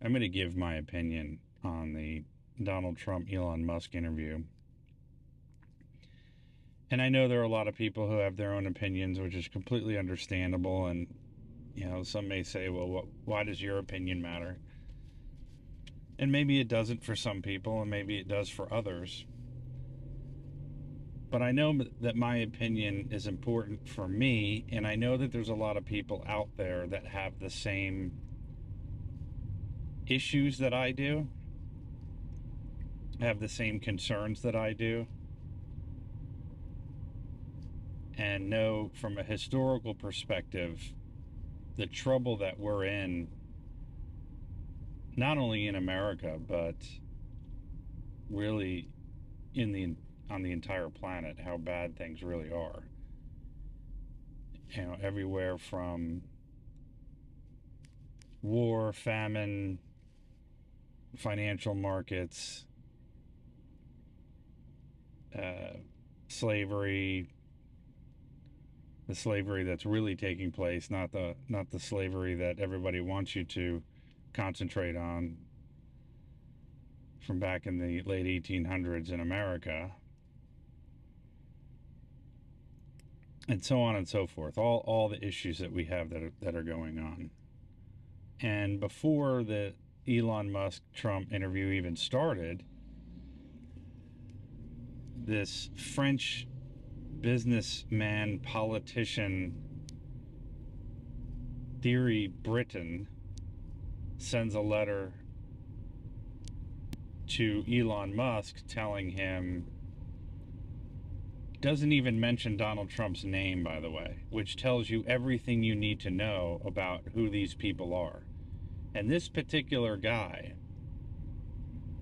I'm going to give my opinion on the Donald Trump Elon Musk interview. And I know there are a lot of people who have their own opinions, which is completely understandable. And, some may say, well, why does your opinion matter? And maybe it doesn't for some people, and maybe it does for others. But I know that my opinion is important for me, and I know that there's a lot of people out there that have the same issues that I do, have the same concerns that I do, and know from a historical perspective the trouble that we're in, not only in America, but really on the entire planet, how bad things really are. Everywhere from war, famine, financial markets, slavery, the slavery that's really taking place, not the slavery that everybody wants you to concentrate on from back in the late 1800s in America, and so on and so forth. All the issues that we have that are going on. And before the Elon Musk Trump interview even started, this French businessman, politician, Thierry Breton sends a letter to Elon Musk telling him, doesn't even mention Donald Trump's name, by the way, which tells you everything you need to know about who these people are. And this particular guy,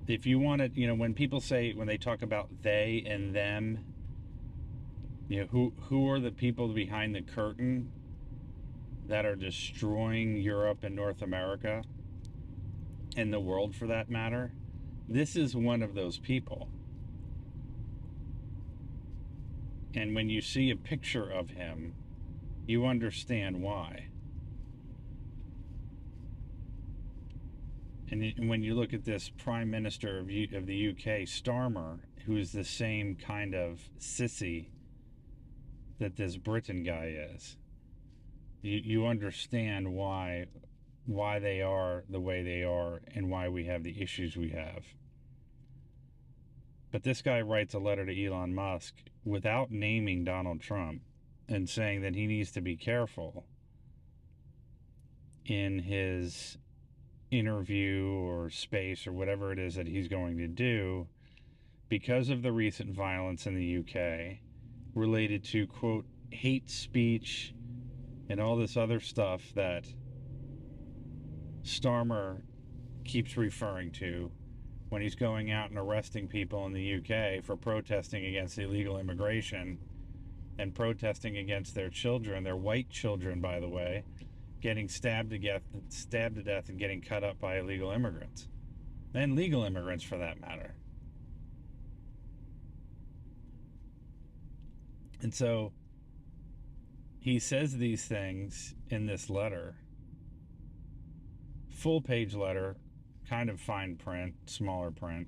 if you want to, when people say, when they talk about they and them, who are the people behind the curtain that are destroying Europe and North America and the world for that matter, this is one of those people. And when you see a picture of him, you understand why. And when you look at this Prime Minister of the UK, Starmer, who is the same kind of sissy that this Britain guy is, you understand why they are the way they are and why we have the issues we have. But this guy writes a letter to Elon Musk without naming Donald Trump and saying that he needs to be careful in his interview or space or whatever it is that he's going to do because of the recent violence in the UK related to, quote, hate speech and all this other stuff that Starmer keeps referring to when he's going out and arresting people in the UK for protesting against illegal immigration and protesting against their children, their white children, by the way, getting stabbed to death and getting cut up by illegal immigrants. And legal immigrants, for that matter. And so he says these things in this letter, full page letter, kind of fine print, smaller print.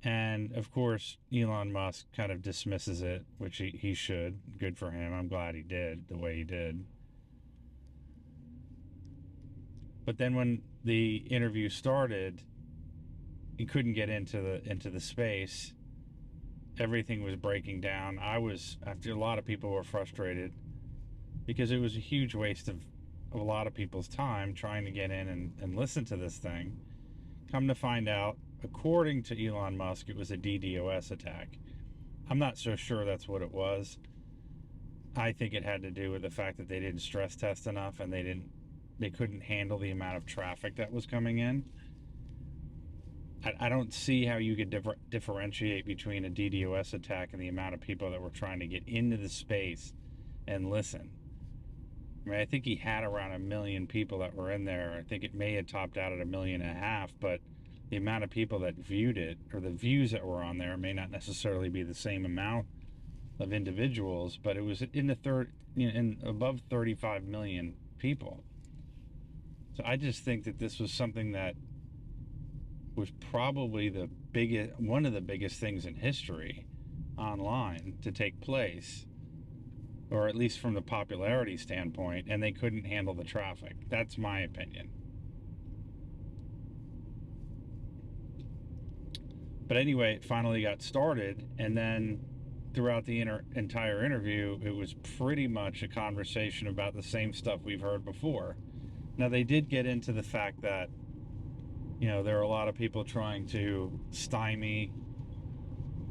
And of course, Elon Musk kind of dismisses it, which he should. Good for him. I'm glad he did the way he did. But then when the interview started, he couldn't get into the space. Everything was breaking down. After a lot of people were frustrated because it was a huge waste of a lot of people's time trying to get in and listen to this thing. Come to find out, according to Elon Musk, it was a DDoS attack. I'm not so sure that's what it was. I think it had to do with the fact that they didn't stress test enough and they couldn't handle the amount of traffic that was coming in. I don't see how you could differentiate between a DDoS attack and the amount of people that were trying to get into the space and listen. I mean, I think he had around 1 million people that were in there. I think it may have topped out at 1.5 million, but the amount of people that viewed it, or the views that were on there, may not necessarily be the same amount of individuals, but it was in above 35 million people. So I just think that this was something that was probably one of the biggest things in history online to take place, or at least from the popularity standpoint, and they couldn't handle the traffic. That's my opinion. But anyway, it finally got started, and then throughout the entire interview, it was pretty much a conversation about the same stuff we've heard before. Now, they did get into the fact that, there are a lot of people trying to stymie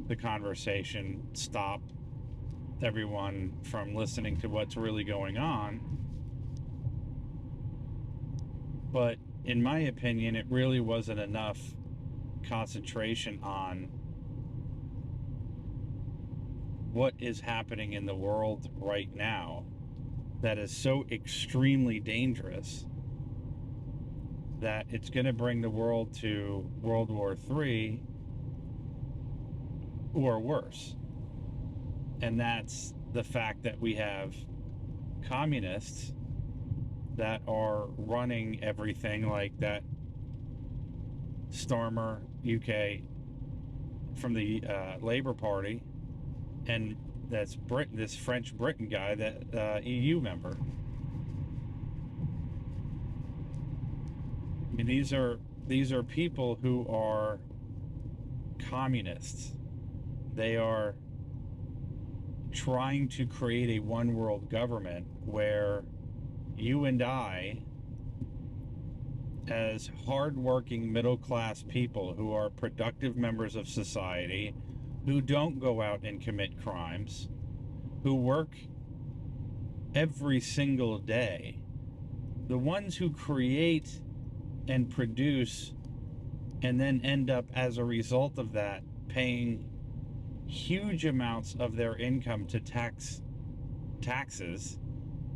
the conversation, stop everyone from listening to what's really going on. But in my opinion, it really wasn't enough concentration on what is happening in the world right now that is so extremely dangerous that it's going to bring the world to World War III or worse. And that's the fact that we have communists that are running everything, like that Starmer, UK, from the Labour Party, and that's this French Britain guy, that EU member. I mean, these are people who are communists. They are trying to create a one world government where you and I, as hardworking middle class people who are productive members of society, who don't go out and commit crimes, who work every single day, the ones who create and produce and then end up, as a result of that, paying huge amounts of their income to taxes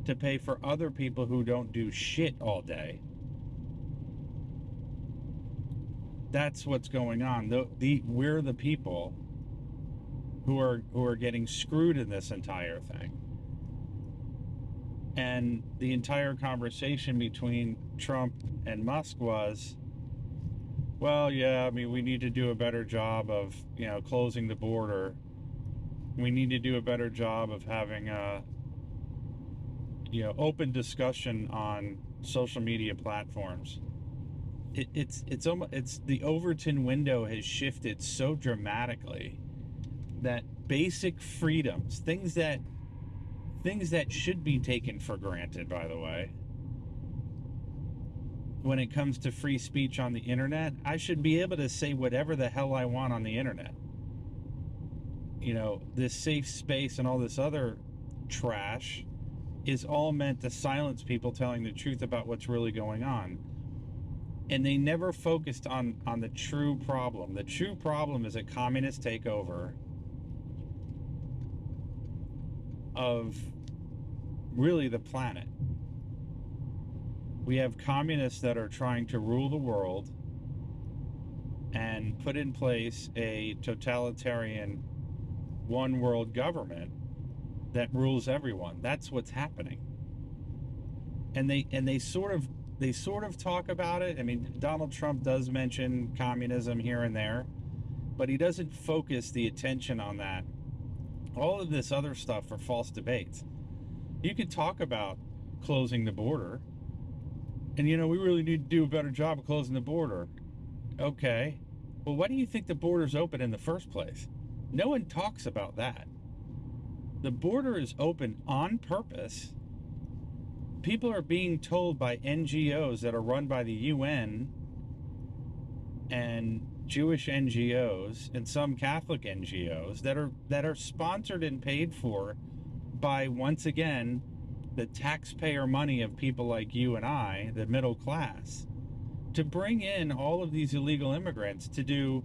to pay for other people who don't do shit all day. That's what's going on. We're the people who are getting screwed in this entire thing. And the entire conversation between Trump and Musk was, well, yeah, I mean, we need to do a better job of, closing the border. We need to do a better job of having a, open discussion on social media platforms. It's almost the Overton window has shifted so dramatically that basic freedoms, things that should be taken for granted, by the way, when it comes to free speech on the internet, I should be able to say whatever the hell I want on the internet. This safe space and all this other trash is all meant to silence people telling the truth about what's really going on. And they never focused on the true problem. The true problem is a communist takeover of really the planet. We have communists that are trying to rule the world and put in place a totalitarian one world government that rules everyone. That's what's happening. And they sort of talk about it. I mean, Donald Trump does mention communism here and there, but he doesn't focus the attention on that. All of this other stuff are false debates. You could talk about closing the border, and we really need to do a better job of closing the border. Okay, well, why do you think the border's open in the first place? No one talks about that. The border is open on purpose. People are being told by NGOs that are run by the UN and Jewish NGOs and some Catholic NGOs that are sponsored and paid for by, once again, the taxpayer money of people like you and I, the middle class, to bring in all of these illegal immigrants to do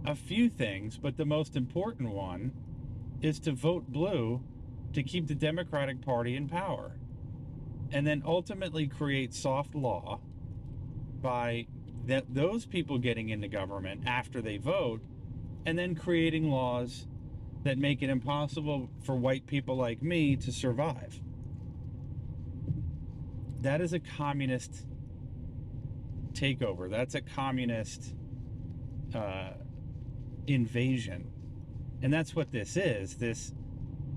a few things, but the most important one is to vote blue to keep the Democratic Party in power, and then ultimately create soft law by those people getting into government after they vote, and then creating laws that make it impossible for white people like me to survive. that is a communist takeover. That's a communist invasion. And that's what this is. This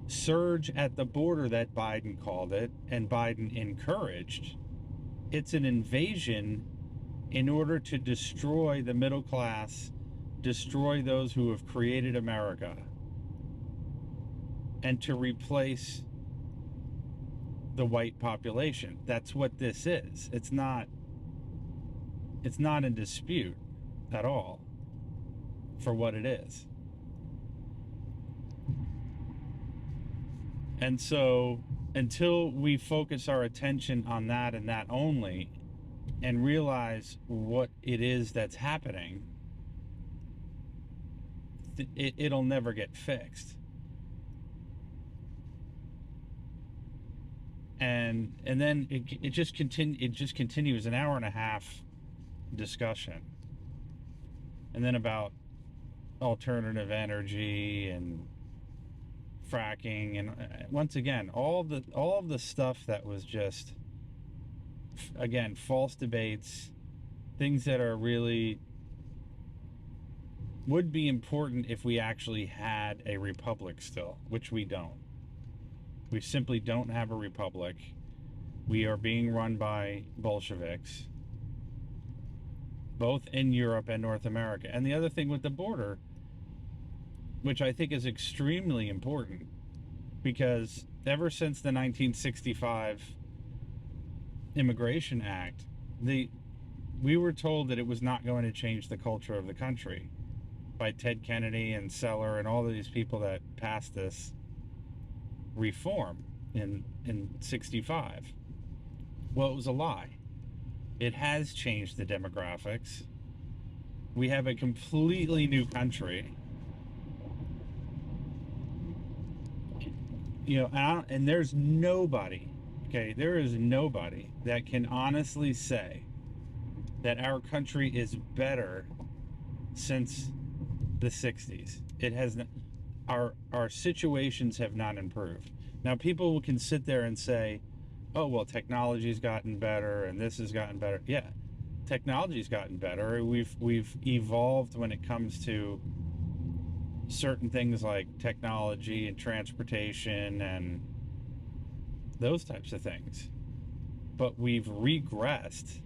surge at the border that Biden called it and Biden encouraged. It's an invasion in order to destroy the middle class, destroy those who have created America, and to replace the white population. That's what this is. It's not in dispute at all for what it is. And so until we focus our attention on that and that only, and realize what it is that's happening, it'll never get fixed. And then it just continues an hour and a half discussion, and then about alternative energy and fracking, and once again all of the stuff that was just, again, false debates, things that are really would be important if we actually had a republic still, which we don't. We simply don't have a republic. We are being run by Bolsheviks, both in Europe and North America. And the other thing with the border, which I think is extremely important, because ever since the 1965 Immigration Act, we were told that it was not going to change the culture of the country by Ted Kennedy and Seller and all of these people that passed this reform in 65. Well, it was a lie. It has changed the demographics. We have a completely new country. You know, and there's nobody, okay, there is nobody that can honestly say that our country is better since the 60s. It has not, our situations have not improved. Now, people can sit there and say, oh, well, technology's gotten better and this has gotten better. Yeah, technology's gotten better. We've evolved when it comes to certain things like technology and transportation and those types of things. But we've regressed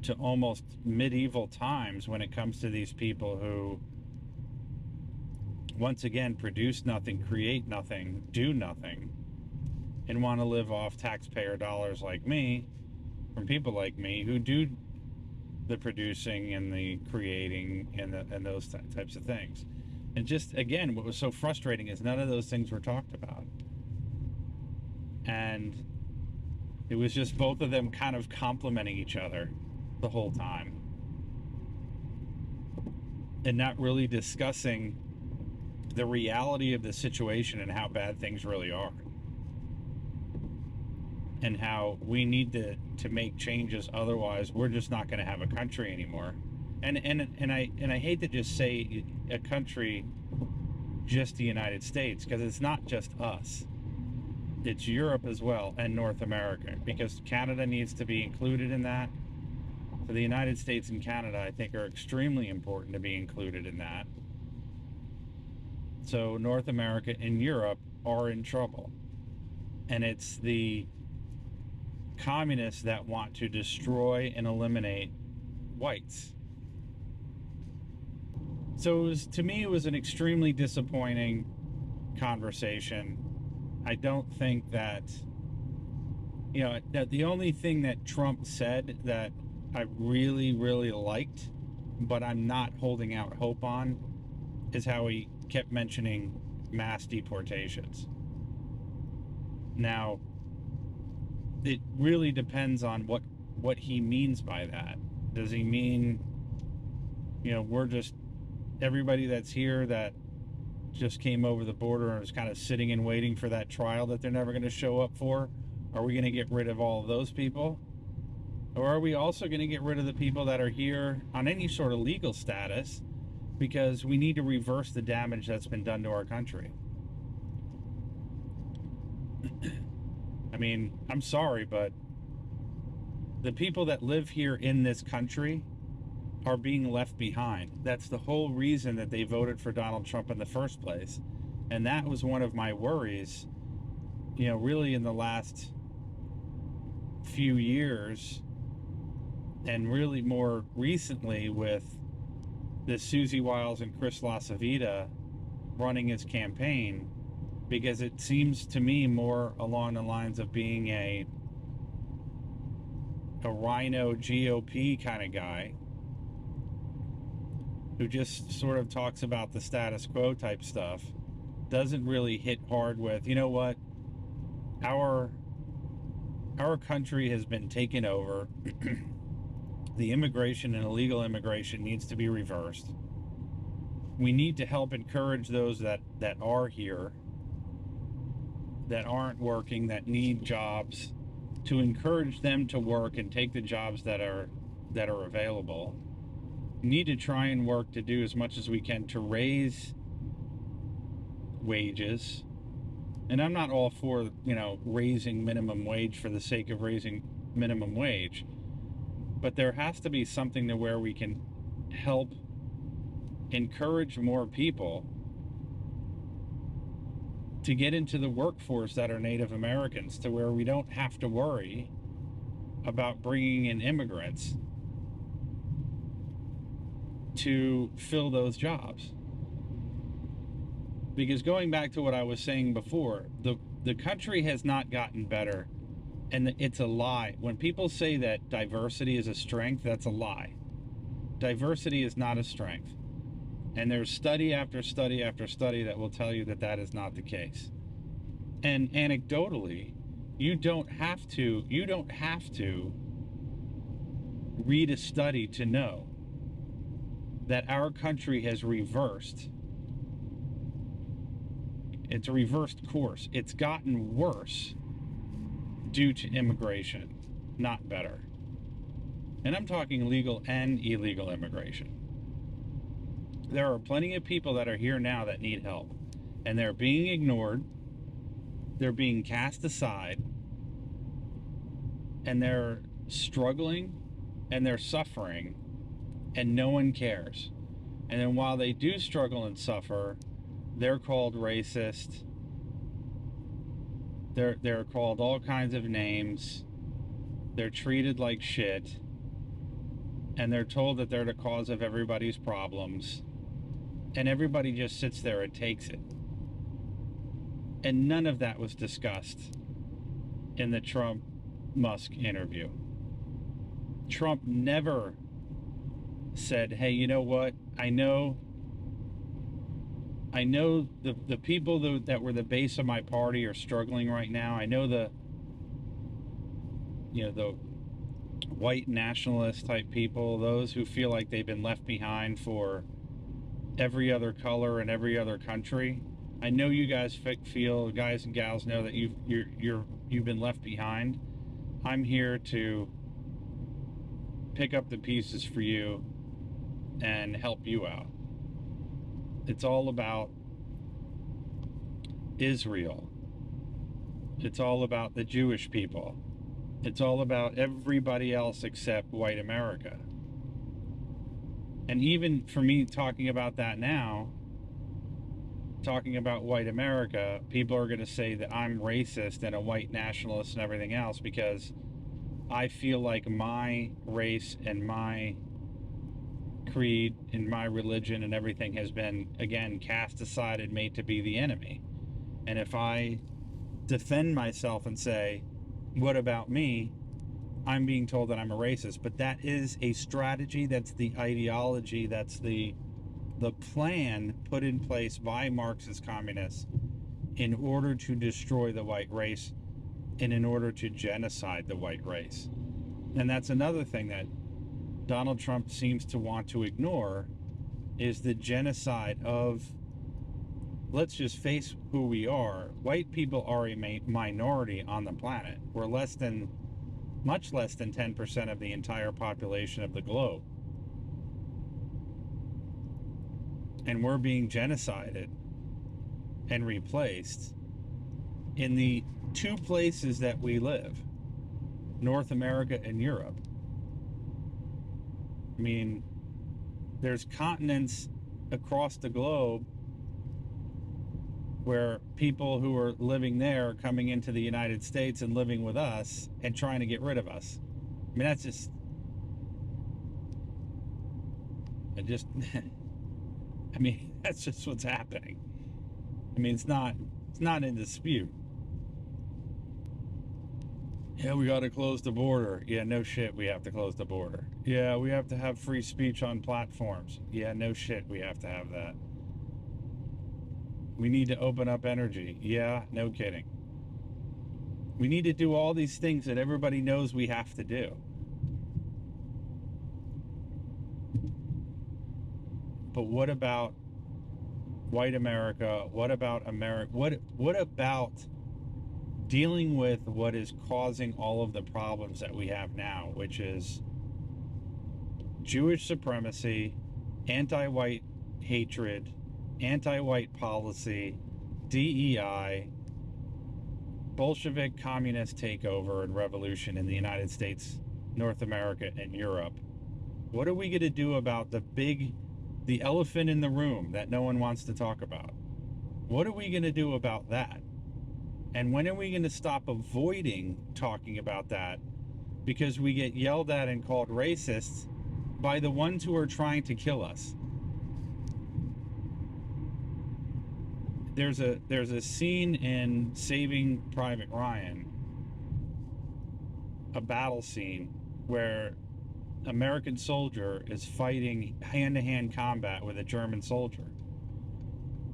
to almost medieval times when it comes to these people who, once again, produce nothing, create nothing, do nothing, and want to live off taxpayer dollars like me, from people like me who do the producing and the creating and those types of things. And just, again, what was so frustrating is none of those things were talked about. And it was just both of them kind of complimenting each other the whole time, and not really discussing the reality of the situation and how bad things really are, and how we need to make changes, otherwise we're just not going to have a country anymore. And I hate to just say a country, just the United States, because it's not just us. It's Europe as well, and North America, because Canada needs to be included in that. So the United States and Canada, I think, are extremely important to be included in that. So North America and Europe are in trouble. And it's the communists that want to destroy and eliminate whites. So to me, it was an extremely disappointing conversation. I don't think that, you know, that the only thing that Trump said that I really, really liked, but I'm not holding out hope on, is how he kept mentioning mass deportations. Now, it really depends on what he means by that. Does he mean, you know, we're just, everybody that's here that just came over the border and is kind of sitting and waiting for that trial that they're never going to show up for? Are we going to get rid of all of those people? Or are we also going to get rid of the people that are here on any sort of legal status, because we need to reverse the damage that's been done to our country? I mean, I'm sorry, but The people that live here in this country are being left behind. That's the whole reason that they voted for Donald Trump in the first place. And that was one of my worries, really in the last few years, and really more recently with this Susie Wiles and Chris LaCivita running his campaign, because it seems to me more along the lines of being a rhino GOP kind of guy who just sort of talks about the status quo type stuff, doesn't really hit hard with, what, our country has been taken over. The immigration and illegal immigration needs to be reversed. We need to help encourage those that are here, that aren't working, that need jobs, to encourage them to work and take the jobs that are available. We need to try and work to do as much as we can to raise wages. And I'm not all for, raising minimum wage for the sake of raising minimum wage. But there has to be something to where we can help encourage more people to get into the workforce that are Native Americans, to where we don't have to worry about bringing in immigrants to fill those jobs. Because going back to what I was saying before, the country has not gotten better, and it's a lie. When people say that diversity is a strength, that's a lie. Diversity is not a strength. And there's study after study after study that will tell you that that is not the case. And anecdotally, you don't have to read a study to know that our country has reversed. It's a reversed course. It's gotten worse due to immigration, not better. And I'm talking legal and illegal immigration. There are plenty of people that are here now that need help, and they're being ignored, they're being cast aside, and they're struggling and they're suffering, and no one cares. And then while they do struggle and suffer, they're called racist, they're called all kinds of names, they're treated like shit, and they're told that they're the cause of everybody's problems. And everybody just sits there and takes it. And none of that was discussed in the Trump-Musk interview. Trump never said, hey, you know what? I know the people that were the base of my party are struggling right now. I know the white nationalist type people, those who feel like they've been left behind for every other color and every other country. I know you guys feel, guys and gals know that you've been left behind. I'm here to pick up the pieces for you and help you out. It's all about Israel. It's all about the Jewish people. It's all about everybody else except white America. And even for me talking about that now, talking about white America, people are going to say that I'm racist and a white nationalist and everything else because I feel like my race and my creed and my religion and everything has been, again, cast aside and made to be the enemy. And if I defend myself and say, what about me? I'm being told that I'm a racist. But that is a strategy, that's the ideology, that's the plan put in place by Marxist communists in order to destroy the white race and in order to genocide the white race. And that's another thing that Donald Trump seems to want to ignore, is the genocide of, let's just face who we are. White people are a minority on the planet. We're much less than 10% of the entire population of the globe. And we're being genocided and replaced in the two places that we live, North America and Europe. I mean, there's continents across the globe where people who are living there are coming into the United States and living with us and trying to get rid of us. I mean, I mean, that's just what's happening. I mean, it's not in dispute. Yeah, we got to close the border. Yeah, no shit, we have to close the border. Yeah, we have to have free speech on platforms. Yeah, no shit, we have to have that. We need to open up energy. Yeah, no kidding. We need to do all these things that everybody knows we have to do. But what about white America? What about America? What about dealing with what is causing all of the problems that we have now, which is Jewish supremacy, anti-white hatred, anti-white policy, DEI, Bolshevik communist takeover and revolution in the United States, North America, and Europe? What are we going to do about the elephant in the room that no one wants to talk about? What are we going to do about that? And when are we going to stop avoiding talking about that because we get yelled at and called racists by the ones who are trying to kill us? There's a scene in Saving Private Ryan, a battle scene where American soldier is fighting hand-to-hand combat with a German soldier.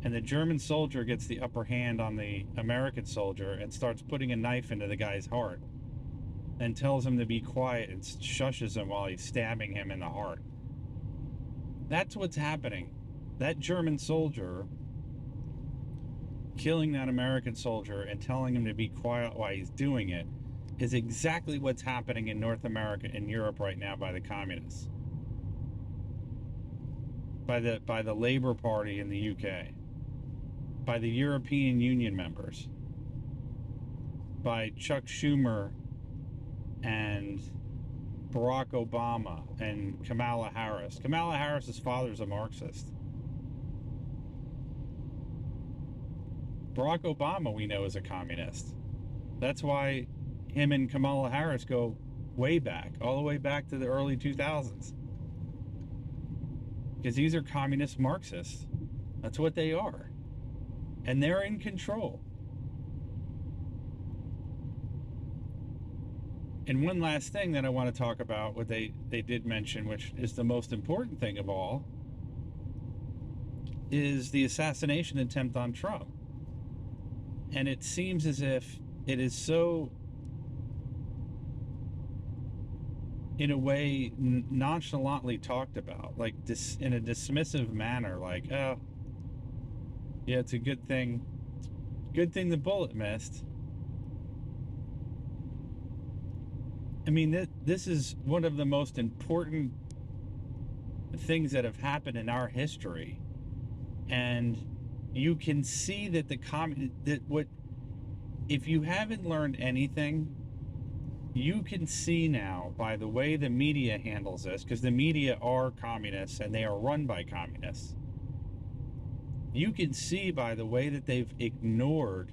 And the German soldier gets the upper hand on the American soldier and starts putting a knife into the guy's heart and tells him to be quiet and shushes him while he's stabbing him in the heart. That's what's happening. That German soldier killing that American soldier and telling him to be quiet while he's doing it is exactly what's happening in North America and Europe right now by the communists, by the Labour Party in the UK, by the European Union members, by Chuck Schumer and Barack Obama and Kamala Harris. Kamala Harris's father's a Marxist. Barack Obama, we know, is a communist. That's why him and Kamala Harris go way back, all the way back to the early 2000s. Because these are communist Marxists. That's what they are. And they're in control. And one last thing that I want to talk about, what they did mention, which is the most important thing of all, is the assassination attempt on Trump. And it seems as if it is so, in a way, nonchalantly talked about, like in a dismissive manner, like, oh, yeah, it's a good thing the bullet missed. I mean, this is one of the most important things that have happened in our history. And you can see that if you haven't learned anything, you can see now by the way the media handles this, because the media are communists and they are run by communists. You can see by the way that they've ignored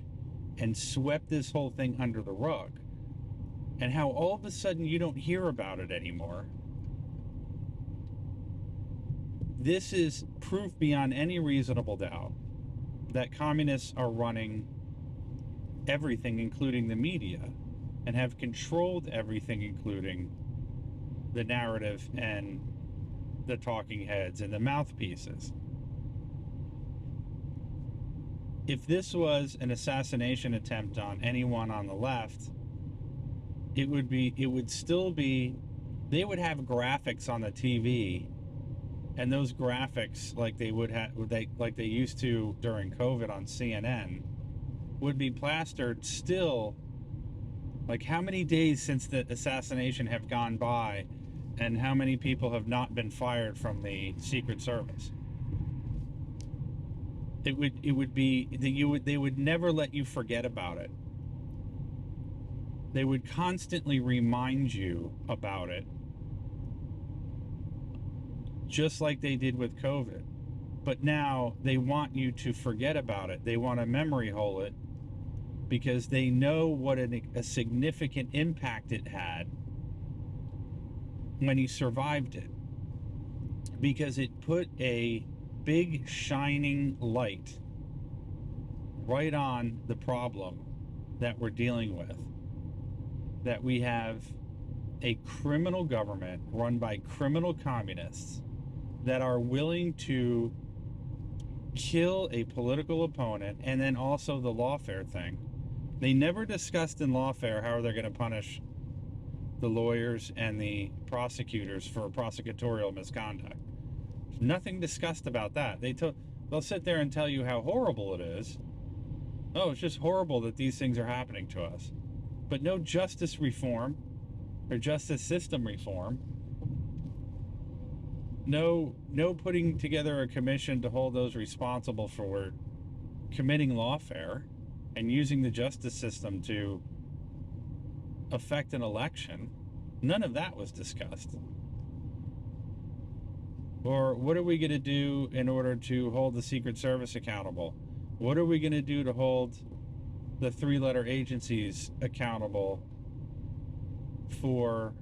and swept this whole thing under the rug, and how all of a sudden you don't hear about it anymore. This is proof beyond any reasonable doubt that communists are running everything, including the media, and have controlled everything, including the narrative and the talking heads and the mouthpieces. If this was an assassination attempt on anyone on the left, they would have graphics on the TV, and those graphics, like they used to during COVID on CNN, would be plastered still. Like, how many days since the assassination have gone by, and how many people have not been fired from the Secret Service? They would never let you forget about it. They would constantly remind you about it just like they did with COVID. But now they want you to forget about it. They want to memory hole it because they know what a significant impact it had when he survived it. Because it put a big shining light right on the problem that we're dealing with. That we have a criminal government run by criminal communists that are willing to kill a political opponent, and then also the lawfare thing. They never discussed in lawfare how they're going to punish the lawyers and the prosecutors for prosecutorial misconduct. Nothing discussed about that. They'll sit there and tell you how horrible it is. Oh, it's just horrible that these things are happening to us. But no justice reform or justice system reform. No putting together a commission to hold those responsible for committing lawfare and using the justice system to affect an election. None of that was discussed. Or what are we going to do in order to hold the Secret Service accountable? What are we going to do to hold the three-letter agencies accountable for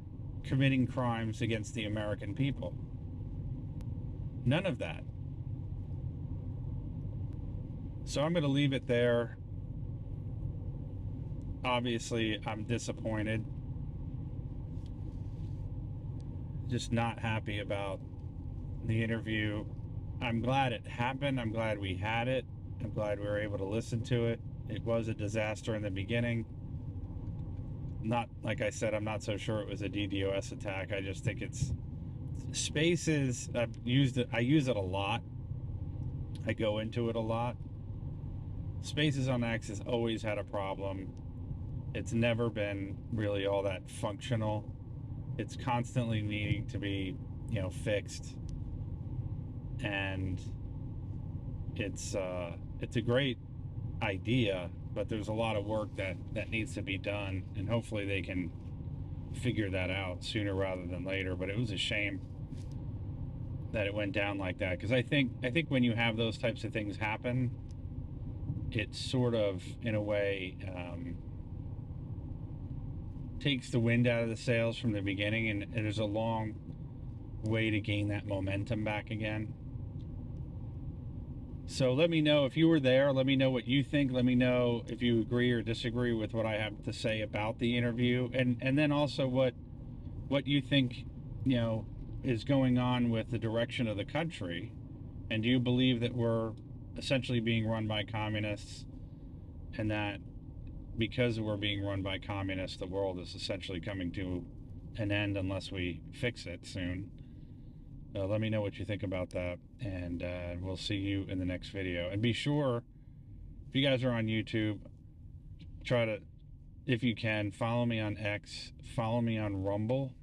committing crimes against the American people? None of that. So I'm going to leave it there. Obviously, I'm disappointed. Just not happy about the interview. I'm glad it happened. I'm glad we had it. I'm glad we were able to listen to it. It was a disaster in the beginning. Not, like I said, I'm not so sure it was a DDoS attack. I just think it's Spaces. I use it a lot. I go into it a lot. Spaces on X has always had a problem. It's never been really all that functional. It's constantly needing to be, fixed. And it's a great idea, but there's a lot of work that needs to be done, and hopefully they can figure that out sooner rather than later. But it was a shame that it went down like that, because I think when you have those types of things happen, it sort of, in a way, takes the wind out of the sails from the beginning, and there's a long way to gain that momentum back again. So let me know if you were there. Let me know what you think. Let me know if you agree or disagree with what I have to say about the interview, and then also what you think is going on with the direction of the country. And do you believe that we're essentially being run by communists, and that because we're being run by communists, the world is essentially coming to an end unless we fix it soon? Let me know what you think about that, and we'll see you in the next video. And be sure, if you guys are on YouTube, try to, if you can, follow me on X, follow me on Rumble.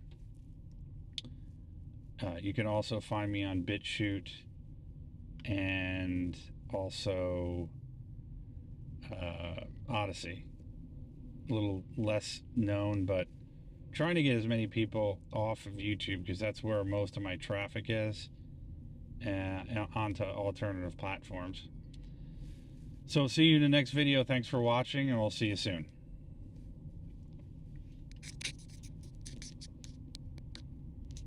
You can also find me on BitChute, and also Odyssey. A little less known, but trying to get as many people off of YouTube, because that's where most of my traffic is, onto alternative platforms. So see you in the next video. Thanks for watching, and we'll see you soon.